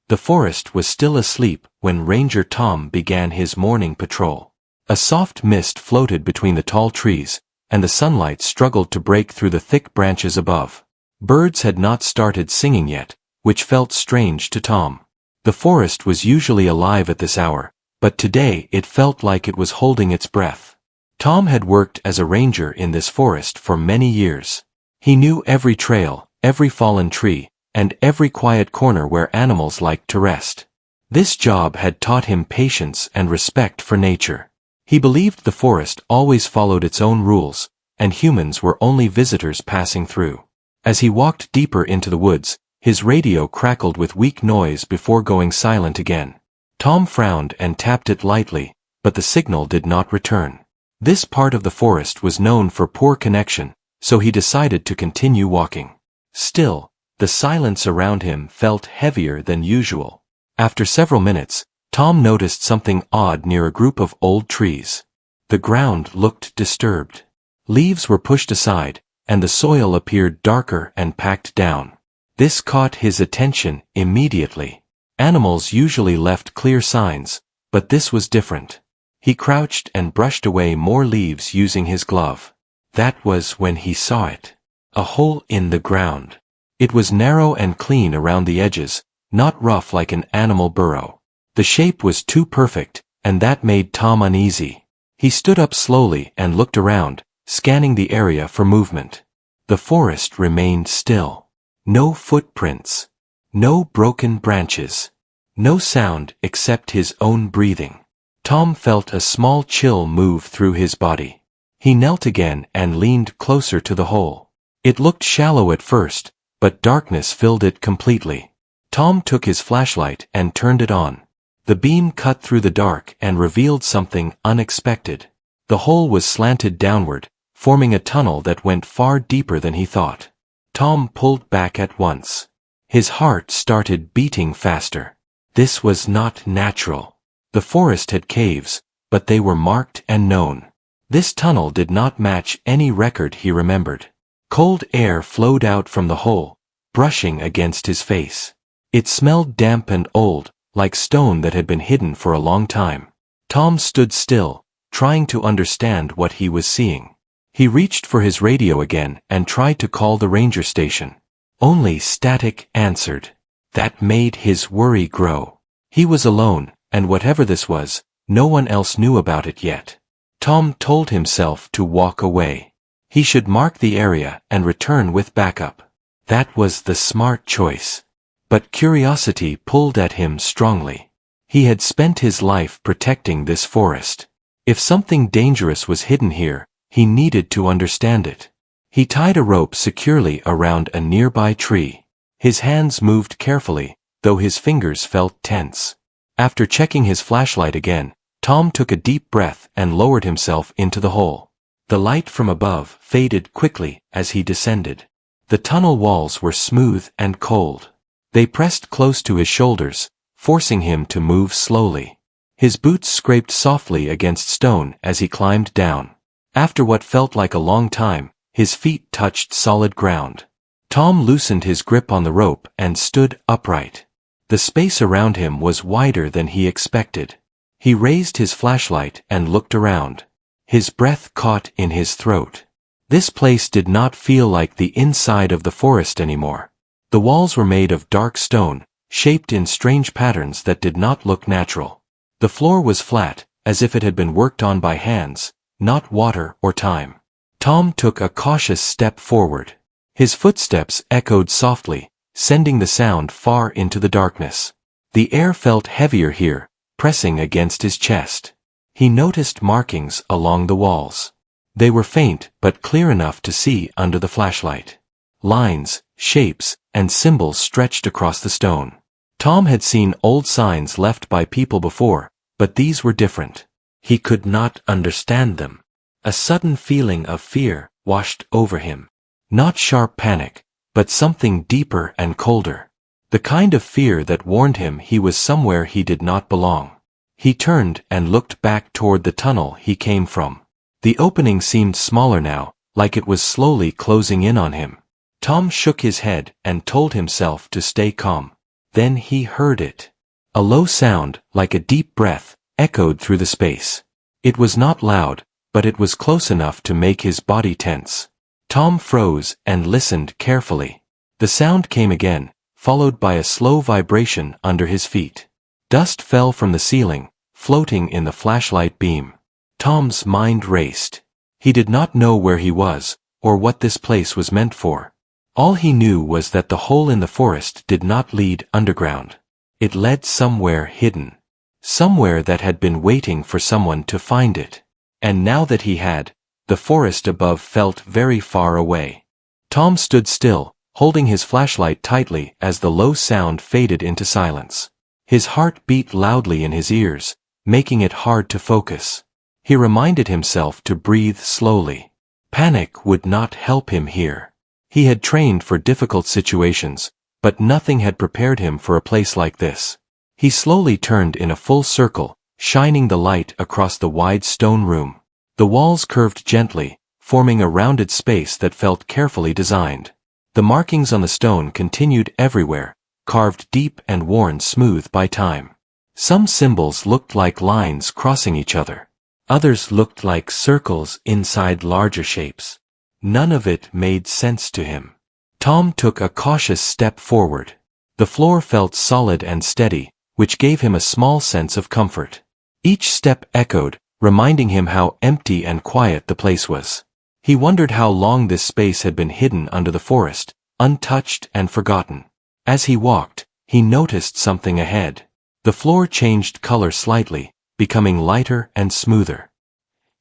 The forest was still asleep when Ranger Tom began his morning patrol. A soft mist floated between the tall trees, and the sunlight struggled to break through the thick branches above. Birds had not started singing yet, which felt strange to Tom. The forest was usually alive at this hour, but today it felt like it was holding its breath. Tom had worked as a ranger in this forest for many years. He knew every trail, every fallen tree, and every quiet corner where animals liked to rest. This job had taught him patience and respect for nature. He believed the forest always followed its own rules, and humans were only visitors passing through. As he walked deeper into the woods, his radio crackled with weak noise before going silent again. Tom frowned and tapped it lightly, but the signal did not return. This part of the forest was known for poor connection, so he decided to continue walking. Still, the silence around him felt heavier than usual. After several minutes, Tom noticed something odd near a group of old trees. The ground looked disturbed. Leaves were pushed aside, and the soil appeared darker and packed down. This caught his attention immediately. Animals usually left clear signs, but this was different. He crouched and brushed away more leaves using his glove. That was when he saw it. A hole in the ground. It was narrow and clean around the edges, not rough like an animal burrow. The shape was too perfect, and that made Tom uneasy. He stood up slowly and looked around, scanning the area for movement. The forest remained still. No footprints. No broken branches. No sound except his own breathing. Tom felt a small chill move through his body. He knelt again and leaned closer to the hole. It looked shallow at first, but darkness filled it completely. Tom took his flashlight and turned it on. The beam cut through the dark and revealed something unexpected. The hole was slanted downward, forming a tunnel that went far deeper than he thought. Tom pulled back at once. His heart started beating faster. This was not natural. The forest had caves, but they were marked and known. This tunnel did not match any record he remembered. Cold air flowed out from the hole, brushing against his face. It smelled damp and old, like stone that had been hidden for a long time. Tom stood still, trying to understand what he was seeing. He reached for his radio again and tried to call the ranger station. Only static answered. That made his worry grow. He was alone, and whatever this was, no one else knew about it yet. Tom told himself to walk away. He should mark the area and return with backup. That was the smart choice. But curiosity pulled at him strongly. He had spent his life protecting this forest. If something dangerous was hidden here, he needed to understand it. He tied a rope securely around a nearby tree. His hands moved carefully, though his fingers felt tense. After checking his flashlight again, Tom took a deep breath and lowered himself into the hole. The light from above faded quickly as he descended. The tunnel walls were smooth and cold. They pressed close to his shoulders, forcing him to move slowly. His boots scraped softly against stone as he climbed down. After what felt like a long time, his feet touched solid ground. Tom loosened his grip on the rope and stood upright. The space around him was wider than he expected. He raised his flashlight and looked around. His breath caught in his throat. This place did not feel like the inside of the forest anymore. The walls were made of dark stone, shaped in strange patterns that did not look natural. The floor was flat, as if it had been worked on by hands, not water or time. Tom took a cautious step forward. His footsteps echoed softly, sending the sound far into the darkness. The air felt heavier here, pressing against his chest. He noticed markings along the walls. They were faint but clear enough to see under the flashlight. Lines, shapes, and symbols stretched across the stone. Tom had seen old signs left by people before, but these were different. He could not understand them. A sudden feeling of fear washed over him. Not sharp panic, but something deeper and colder. The kind of fear that warned him he was somewhere he did not belong. He turned and looked back toward the tunnel he came from. The opening seemed smaller now, like it was slowly closing in on him. Tom shook his head and told himself to stay calm. Then he heard it. A low sound, like a deep breath, echoed through the space. It was not loud, but it was close enough to make his body tense. Tom froze and listened carefully. The sound came again, followed by a slow vibration under his feet. Dust fell from the ceiling, floating in the flashlight beam. Tom's mind raced. He did not know where he was, or what this place was meant for. All he knew was that the hole in the forest did not lead underground. It led somewhere hidden. Somewhere that had been waiting for someone to find it. And now that he had, the forest above felt very far away. Tom stood still, holding his flashlight tightly as the low sound faded into silence. His heart beat loudly in his ears, making it hard to focus. He reminded himself to breathe slowly. Panic would not help him here. He had trained for difficult situations, but nothing had prepared him for a place like this. He slowly turned in a full circle, shining the light across the wide stone room. The walls curved gently, forming a rounded space that felt carefully designed. The markings on the stone continued everywhere, carved deep and worn smooth by time. Some symbols looked like lines crossing each other. Others looked like circles inside larger shapes. None of it made sense to him. Tom took a cautious step forward. The floor felt solid and steady, which gave him a small sense of comfort. Each step echoed, reminding him how empty and quiet the place was. He wondered how long this space had been hidden under the forest, untouched and forgotten. As he walked, he noticed something ahead. The floor changed color slightly, becoming lighter and smoother.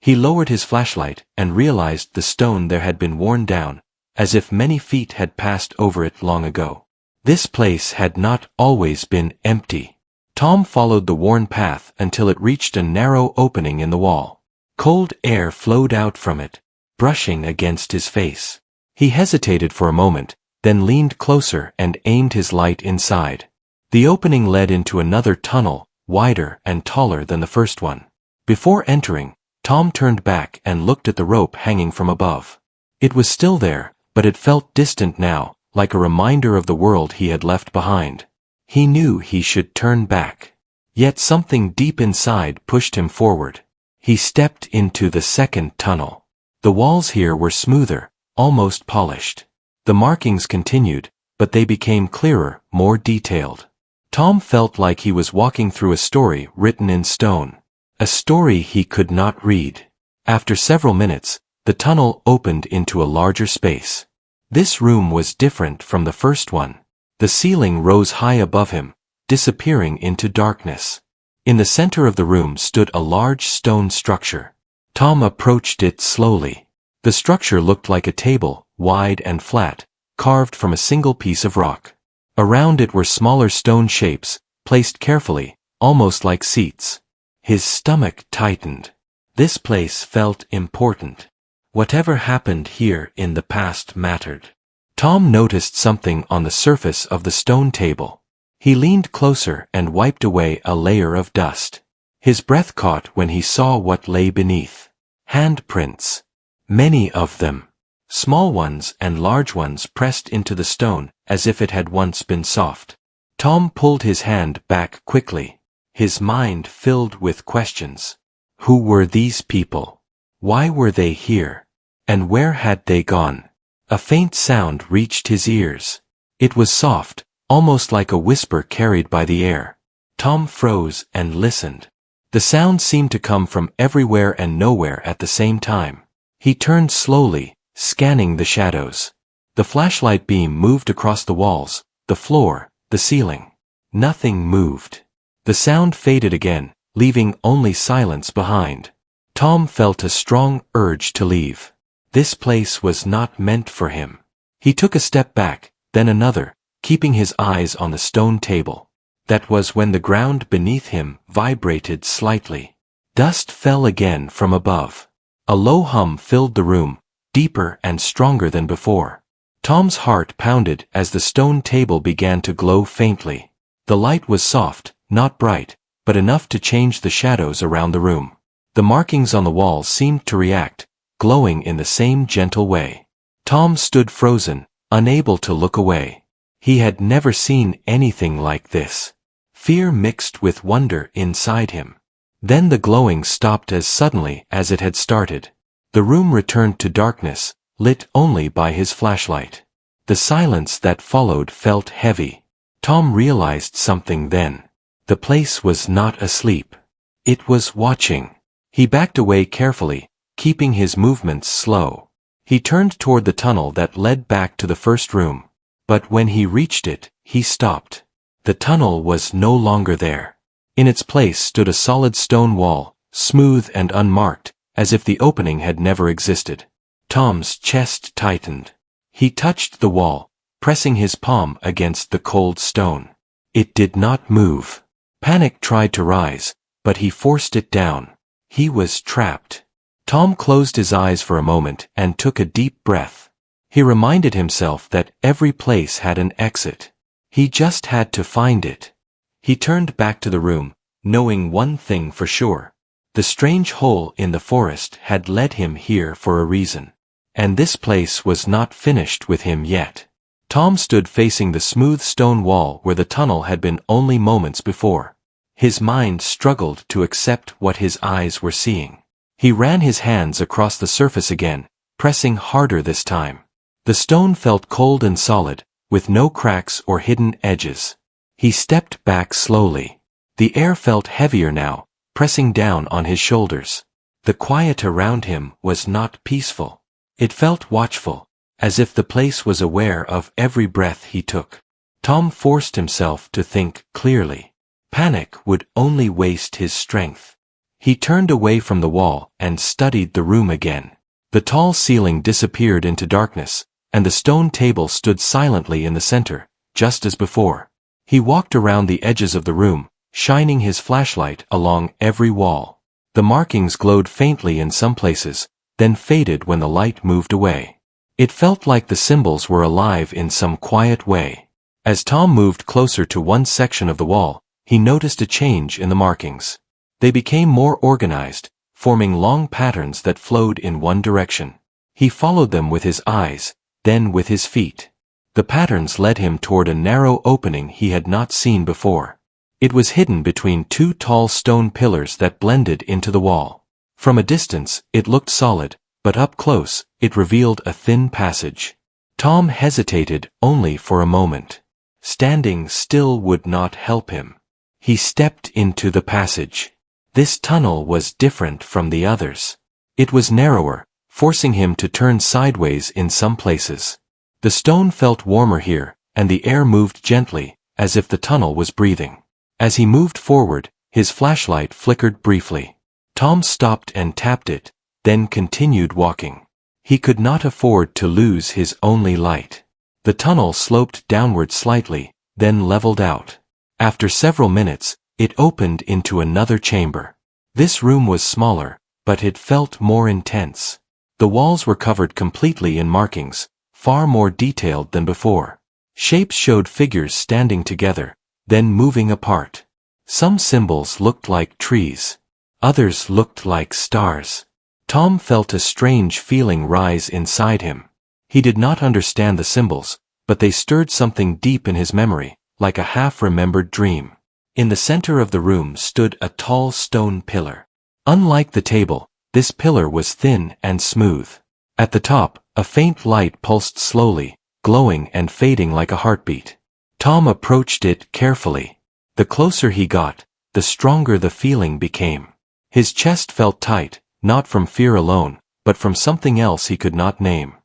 He lowered his flashlight and realized the stone there had been worn down, as if many feet had passed over it long ago. This place had not always been empty. Tom followed the worn path until it reached a narrow opening in the wall. Cold air flowed out from it, brushing against his face. He hesitated for a moment, then leaned closer and aimed his light inside. The opening led into another tunnel, wider and taller than the first one. Before entering, Tom turned back and looked at the rope hanging from above. It was still there, but it felt distant now, like a reminder of the world he had left behind. He knew he should turn back. Yet something deep inside pushed him forward. He stepped into the second tunnel. The walls here were smoother, almost polished. The markings continued, but they became clearer, more detailed. Tom felt like he was walking through a story written in stone. A story he could not read. After several minutes, the tunnel opened into a larger space. This room was different from the first one. The ceiling rose high above him, disappearing into darkness. In the center of the room stood a large stone structure. Tom approached it slowly. The structure looked like a table, wide and flat, carved from a single piece of rock. Around it were smaller stone shapes, placed carefully, almost like seats. His stomach tightened. This place felt important. Whatever happened here in the past mattered. Tom noticed something on the surface of the stone table. He leaned closer and wiped away a layer of dust. His breath caught when he saw what lay beneath. Handprints. Many of them. Small ones and large ones pressed into the stone, as if it had once been soft. Tom pulled his hand back quickly. His mind filled with questions. Who were these people? Why were they here? And where had they gone? A faint sound reached his ears. It was soft, almost like a whisper carried by the air. Tom froze and listened. The sound seemed to come from everywhere and nowhere at the same time. He turned slowly, scanning the shadows. The flashlight beam moved across the walls, the floor, the ceiling. Nothing moved. The sound faded again, leaving only silence behind. Tom felt a strong urge to leave. This place was not meant for him. He took a step back, then another, keeping his eyes on the stone table. That was when the ground beneath him vibrated slightly. Dust fell again from above. A low hum filled the room, deeper and stronger than before. Tom's heart pounded as the stone table began to glow faintly. The light was soft, not bright, but enough to change the shadows around the room. The markings on the walls seemed to react, glowing in the same gentle way. Tom stood frozen, unable to look away. He had never seen anything like this. Fear mixed with wonder inside him. Then the glowing stopped as suddenly as it had started. The room returned to darkness, lit only by his flashlight. The silence that followed felt heavy. Tom realized something then. The place was not asleep. It was watching. He backed away carefully, keeping his movements slow. He turned toward the tunnel that led back to the first room. But when he reached it, he stopped. The tunnel was no longer there. In its place stood a solid stone wall, smooth and unmarked, as if the opening had never existed. Tom's chest tightened. He touched the wall, pressing his palm against the cold stone. It did not move. Panic tried to rise, but he forced it down. He was trapped. Tom closed his eyes for a moment and took a deep breath. He reminded himself that every place had an exit. He just had to find it. He turned back to the room, knowing one thing for sure. The strange hole in the forest had led him here for a reason. And this place was not finished with him yet. Tom stood facing the smooth stone wall where the tunnel had been only moments before. His mind struggled to accept what his eyes were seeing. He ran his hands across the surface again, pressing harder this time. The stone felt cold and solid, with no cracks or hidden edges. He stepped back slowly. The air felt heavier now, pressing down on his shoulders. The quiet around him was not peaceful. It felt watchful, as if the place was aware of every breath he took. Tom forced himself to think clearly. Panic would only waste his strength. He turned away from the wall and studied the room again. The tall ceiling disappeared into darkness, and the stone table stood silently in the center, just as before. He walked around the edges of the room, shining his flashlight along every wall. The markings glowed faintly in some places, then faded when the light moved away. It felt like the symbols were alive in some quiet way. As Tom moved closer to one section of the wall, he noticed a change in the markings. They became more organized, forming long patterns that flowed in one direction. He followed them with his eyes, then with his feet. The patterns led him toward a narrow opening he had not seen before. It was hidden between two tall stone pillars that blended into the wall. From a distance, it looked solid, but up close, it revealed a thin passage. Tom hesitated only for a moment. Standing still would not help him. He stepped into the passage. This tunnel was different from the others. It was narrower, forcing him to turn sideways in some places. The stone felt warmer here, and the air moved gently, as if the tunnel was breathing. As he moved forward, his flashlight flickered briefly. Tom stopped and tapped it, then continued walking. He could not afford to lose his only light. The tunnel sloped downward slightly, then leveled out. After several minutes, it opened into another chamber. This room was smaller, but it felt more intense. The walls were covered completely in markings, far more detailed than before. Shapes showed figures standing together, then moving apart. Some symbols looked like trees. Others looked like stars. Tom felt a strange feeling rise inside him. He did not understand the symbols, but they stirred something deep in his memory, like a half-remembered dream. In the center of the room stood a tall stone pillar. Unlike the table, this pillar was thin and smooth. At the top, a faint light pulsed slowly, glowing and fading like a heartbeat. Tom approached it carefully. The closer he got, the stronger the feeling became. His chest felt tight, not from fear alone, but from something else he could not name.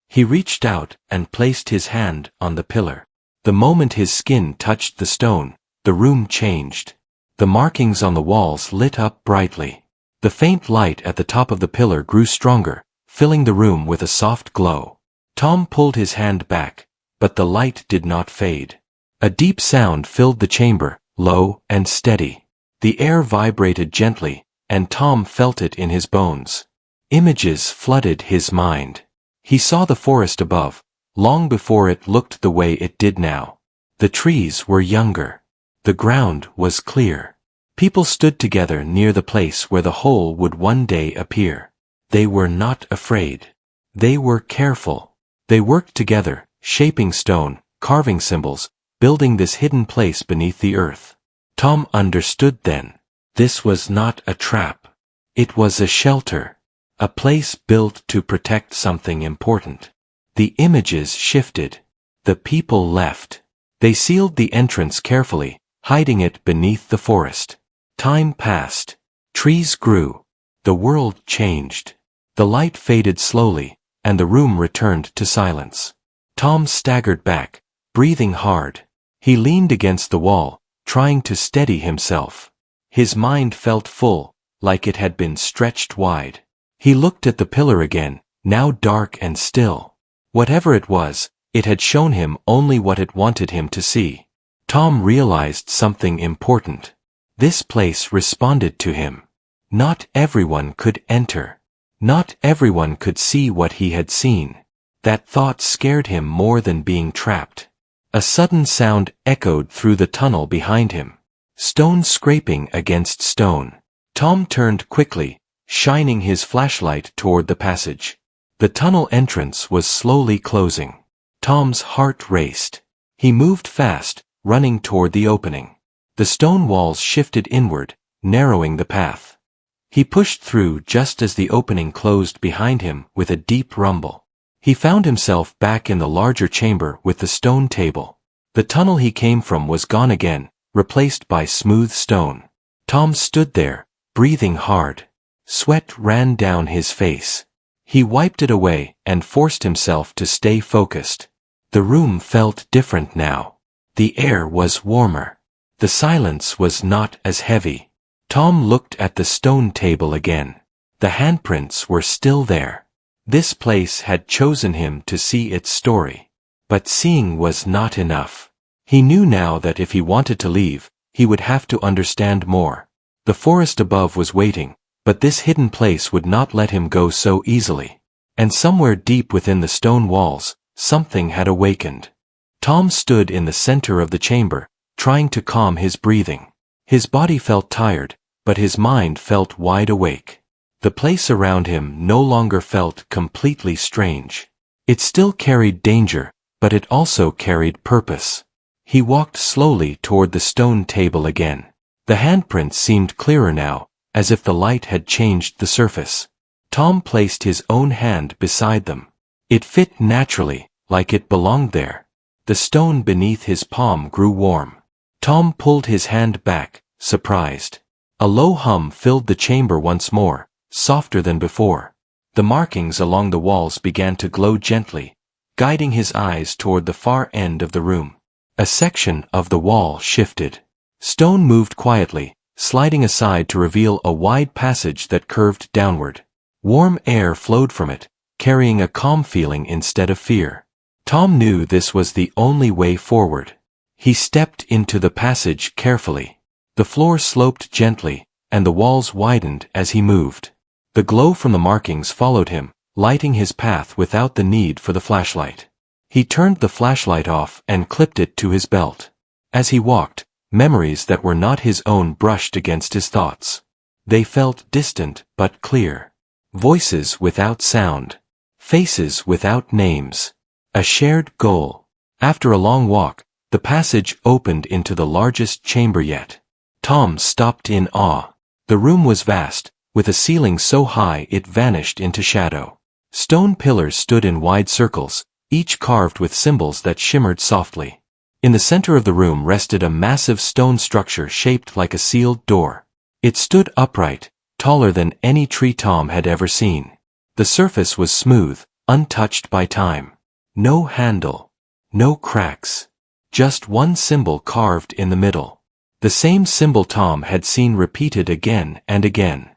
He reached out and placed his hand on the pillar. The moment his skin touched the stone, the room changed. The markings on the walls lit up brightly. The faint light at the top of the pillar grew stronger, filling the room with a soft glow. Tom pulled his hand back, but the light did not fade. A deep sound filled the chamber, low and steady. The air vibrated gently, and Tom felt it in his bones. Images flooded his mind. He saw the forest above, long before it looked the way it did now. The trees were younger. The ground was clear. People stood together near the place where the hole would one day appear. They were not afraid. They were careful. They worked together, shaping stone, carving symbols, building this hidden place beneath the earth. Tom understood then. This was not a trap. It was a shelter. A place built to protect something important. The images shifted. The people left. They sealed the entrance carefully, hiding it beneath the forest. Time passed. Trees grew. The world changed. The light faded slowly, and the room returned to silence. Tom staggered back, breathing hard. He leaned against the wall, trying to steady himself. His mind felt full, like it had been stretched wide. He looked at the pillar again, now dark and still. Whatever it was, it had shown him only what it wanted him to see. Tom realized something important. This place responded to him. Not everyone could enter. Not everyone could see what he had seen. That thought scared him more than being trapped. A sudden sound echoed through the tunnel behind him. Stone scraping against stone. Tom turned quickly, shining his flashlight toward the passage. The tunnel entrance was slowly closing. Tom's heart raced. He moved fast, running toward the opening. The stone walls shifted inward, narrowing the path. He pushed through just as the opening closed behind him with a deep rumble. He found himself back in the larger chamber with the stone table. The tunnel he came from was gone again, replaced by smooth stone. Tom stood there, breathing hard. Sweat ran down his face. He wiped it away and forced himself to stay focused. The room felt different now. The air was warmer. The silence was not as heavy. Tom looked at the stone table again. The handprints were still there. This place had chosen him to see its story. But seeing was not enough. He knew now that if he wanted to leave, he would have to understand more. The forest above was waiting, but this hidden place would not let him go so easily. And somewhere deep within the stone walls, something had awakened. Tom stood in the center of the chamber, trying to calm his breathing. His body felt tired, but his mind felt wide awake. The place around him no longer felt completely strange. It still carried danger, but it also carried purpose. He walked slowly toward the stone table again. The handprints seemed clearer now, as if the light had changed the surface. Tom placed his own hand beside them. It fit naturally, like it belonged there. The stone beneath his palm grew warm. Tom pulled his hand back, surprised. A low hum filled the chamber once more, softer than before. The markings along the walls began to glow gently, guiding his eyes toward the far end of the room. A section of the wall shifted. Stone moved quietly, sliding aside to reveal a wide passage that curved downward. Warm air flowed from it, carrying a calm feeling instead of fear. Tom knew this was the only way forward. He stepped into the passage carefully. The floor sloped gently, and the walls widened as he moved. The glow from the markings followed him, lighting his path without the need for the flashlight. He turned the flashlight off and clipped it to his belt. As he walked, memories that were not his own brushed against his thoughts. They felt distant but clear. Voices without sound. Faces without names. A shared goal. After a long walk, the passage opened into the largest chamber yet. Tom stopped in awe. The room was vast, with a ceiling so high it vanished into shadow. Stone pillars stood in wide circles, each carved with symbols that shimmered softly. In the center of the room rested a massive stone structure shaped like a sealed door. It stood upright, taller than any tree Tom had ever seen. The surface was smooth, untouched by time. No handle. No cracks. Just one symbol carved in the middle. The same symbol Tom had seen repeated again and again.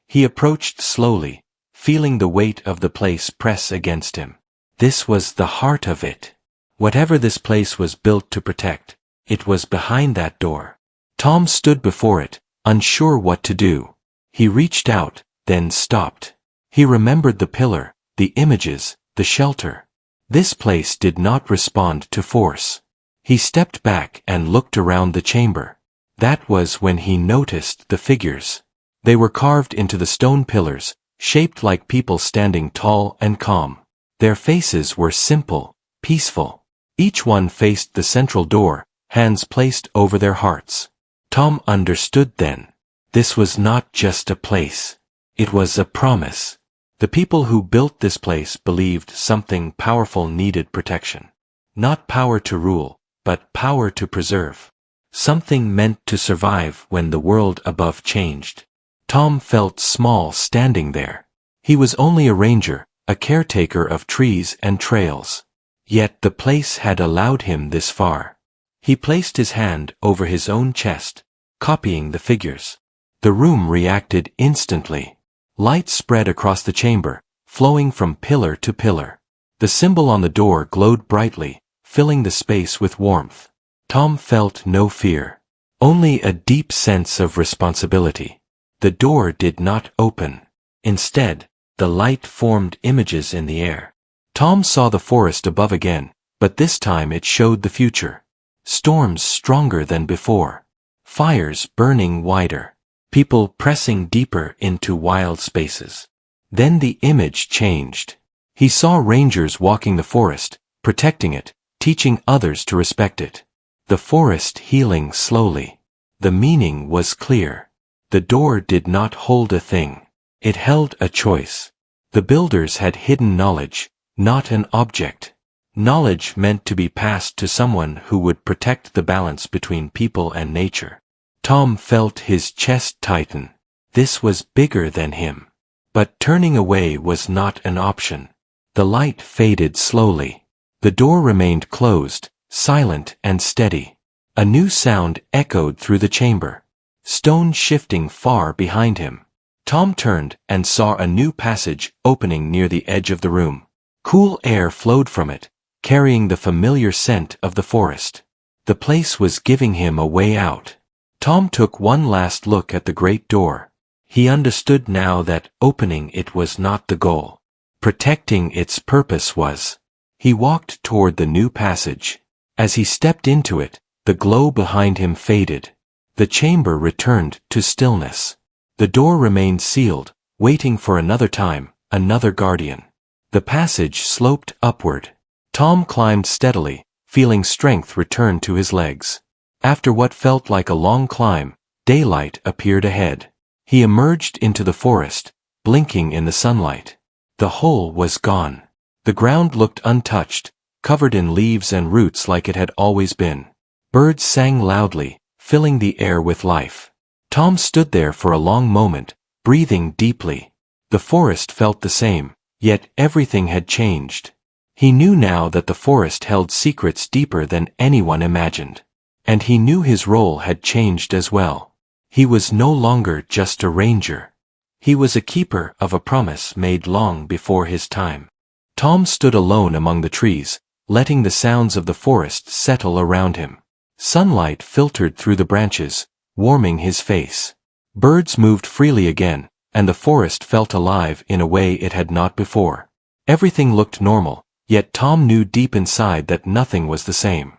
He approached slowly, feeling the weight of the place press against him. This was the heart of it. Whatever this place was built to protect, it was behind that door. Tom stood before it, unsure what to do. He reached out, then stopped. He remembered the pillar, the images, the shelter. This place did not respond to force. He stepped back and looked around the chamber. That was when he noticed the figures. They were carved into the stone pillars, shaped like people standing tall and calm. Their faces were simple, peaceful. Each one faced the central door, hands placed over their hearts. Tom understood then. This was not just a place. It was a promise. The people who built this place believed something powerful needed protection. Not power to rule, but power to preserve. Something meant to survive when the world above changed. Tom felt small standing there. He was only a ranger, a caretaker of trees and trails. Yet the place had allowed him this far. He placed his hand over his own chest, copying the figures. The room reacted instantly. Light spread across the chamber, flowing from pillar to pillar. The symbol on the door glowed brightly, filling the space with warmth. Tom felt no fear, only a deep sense of responsibility. The door did not open. Instead, the light formed images in the air. Tom saw the forest above again, but this time it showed the future. Storms stronger than before. Fires burning wider. People pressing deeper into wild spaces. Then the image changed. He saw rangers walking the forest, protecting it, teaching others to respect it. The forest healing slowly. The meaning was clear. The door did not hold a thing. It held a choice. The builders had hidden knowledge, not an object. Knowledge meant to be passed to someone who would protect the balance between people and nature. Tom felt his chest tighten. This was bigger than him. But turning away was not an option. The light faded slowly. The door remained closed, silent and steady. A new sound echoed through the chamber. Stone shifting far behind him. Tom turned and saw a new passage opening near the edge of the room. Cool air flowed from it, carrying the familiar scent of the forest. The place was giving him a way out. Tom took one last look at the great door. He understood now that opening it was not the goal. Protecting its purpose was. He walked toward the new passage. As he stepped into it, the glow behind him faded. The chamber returned to stillness. The door remained sealed, waiting for another time, another guardian. The passage sloped upward. Tom climbed steadily, feeling strength return to his legs. After what felt like a long climb, daylight appeared ahead. He emerged into the forest, blinking in the sunlight. The hole was gone. The ground looked untouched, covered in leaves and roots like it had always been. Birds sang loudly, filling the air with life. Tom stood there for a long moment, breathing deeply. The forest felt the same, yet everything had changed. He knew now that the forest held secrets deeper than anyone imagined. And he knew his role had changed as well. He was no longer just a ranger. He was a keeper of a promise made long before his time. Tom stood alone among the trees, letting the sounds of the forest settle around him. Sunlight filtered through the branches, warming his face. Birds moved freely again, and the forest felt alive in a way it had not before. Everything looked normal, yet Tom knew deep inside that nothing was the same.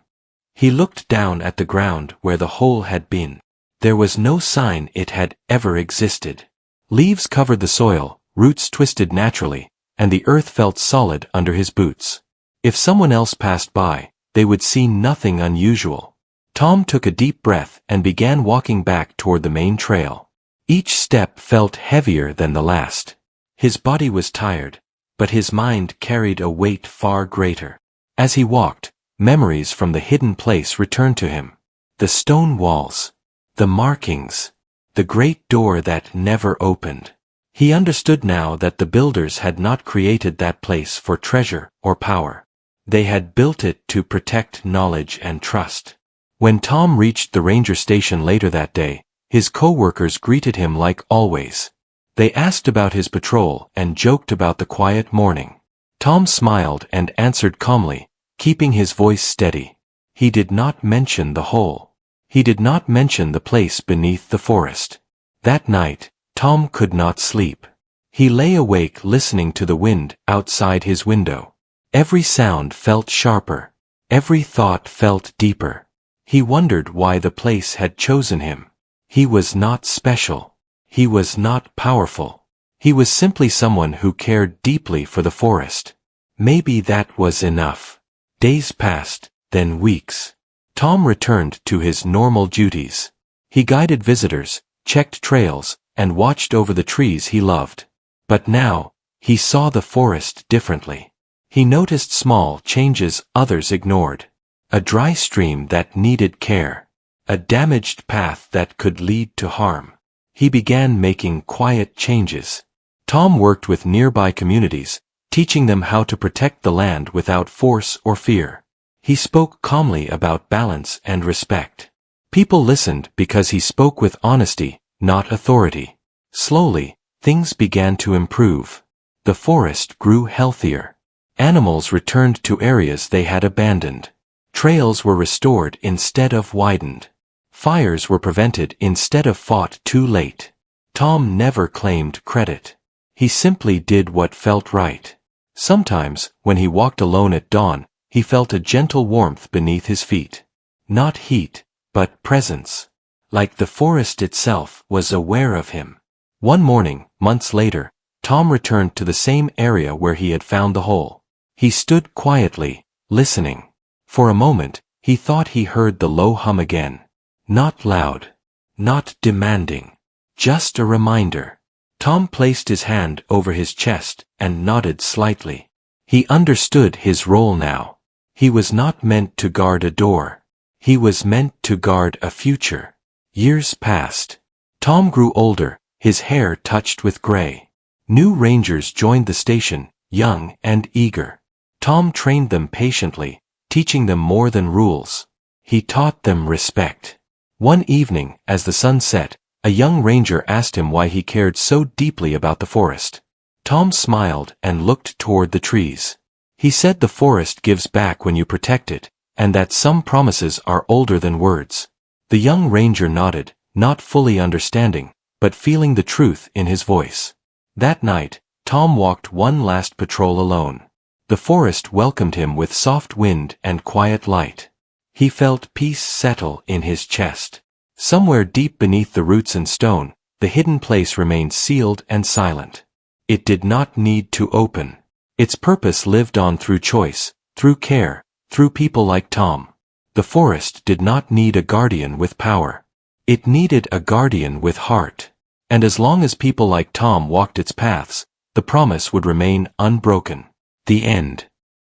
He looked down at the ground where the hole had been. There was no sign it had ever existed. Leaves covered the soil, roots twisted naturally, and the earth felt solid under his boots. If someone else passed by, they would see nothing unusual. Tom took a deep breath and began walking back toward the main trail. Each step felt heavier than the last. His body was tired, but his mind carried a weight far greater. As he walked, memories from the hidden place returned to him. The stone walls. The markings. The great door that never opened. He understood now that the builders had not created that place for treasure or power. They had built it to protect knowledge and trust. When Tom reached the ranger station later that day, his co-workers greeted him like always. They asked about his patrol and joked about the quiet morning. Tom smiled and answered calmly, keeping his voice steady. He did not mention the hole. He did not mention the place beneath the forest. That night, Tom could not sleep. He lay awake listening to the wind outside his window. Every sound felt sharper. Every thought felt deeper. He wondered why the place had chosen him. He was not special. He was not powerful. He was simply someone who cared deeply for the forest. Maybe that was enough. Days passed, then weeks. Tom returned to his normal duties. He guided visitors, checked trails, and watched over the trees he loved. But now, he saw the forest differently. He noticed small changes others ignored. A dry stream that needed care. A damaged path that could lead to harm. He began making quiet changes. Tom worked with nearby communities, teaching them how to protect the land without force or fear. He spoke calmly about balance and respect. People listened because he spoke with honesty, not authority. Slowly, things began to improve. The forest grew healthier. Animals returned to areas they had abandoned. Trails were restored instead of widened. Fires were prevented instead of fought too late. Tom never claimed credit. He simply did what felt right. Sometimes, when he walked alone at dawn, he felt a gentle warmth beneath his feet. Not heat, but presence. Like the forest itself was aware of him. One morning, months later, Tom returned to the same area where he had found the hole. He stood quietly, listening. For a moment, he thought he heard the low hum again. Not loud. Not demanding. Just a reminder. Tom placed his hand over his chest and nodded slightly. He understood his role now. He was not meant to guard a door. He was meant to guard a future. Years passed. Tom grew older, his hair touched with gray. New rangers joined the station, young and eager. Tom trained them patiently, teaching them more than rules. He taught them respect. One evening, as the sun set, a young ranger asked him why he cared so deeply about the forest. Tom smiled and looked toward the trees. He said the forest gives back when you protect it, and that some promises are older than words. The young ranger nodded, not fully understanding, but feeling the truth in his voice. That night, Tom walked one last patrol alone. The forest welcomed him with soft wind and quiet light. He felt peace settle in his chest. Somewhere deep beneath the roots and stone, the hidden place remained sealed and silent. It did not need to open. Its purpose lived on through choice, through care, through people like Tom. The forest did not need a guardian with power. It needed a guardian with heart. And as long as people like Tom walked its paths, the promise would remain unbroken. The end.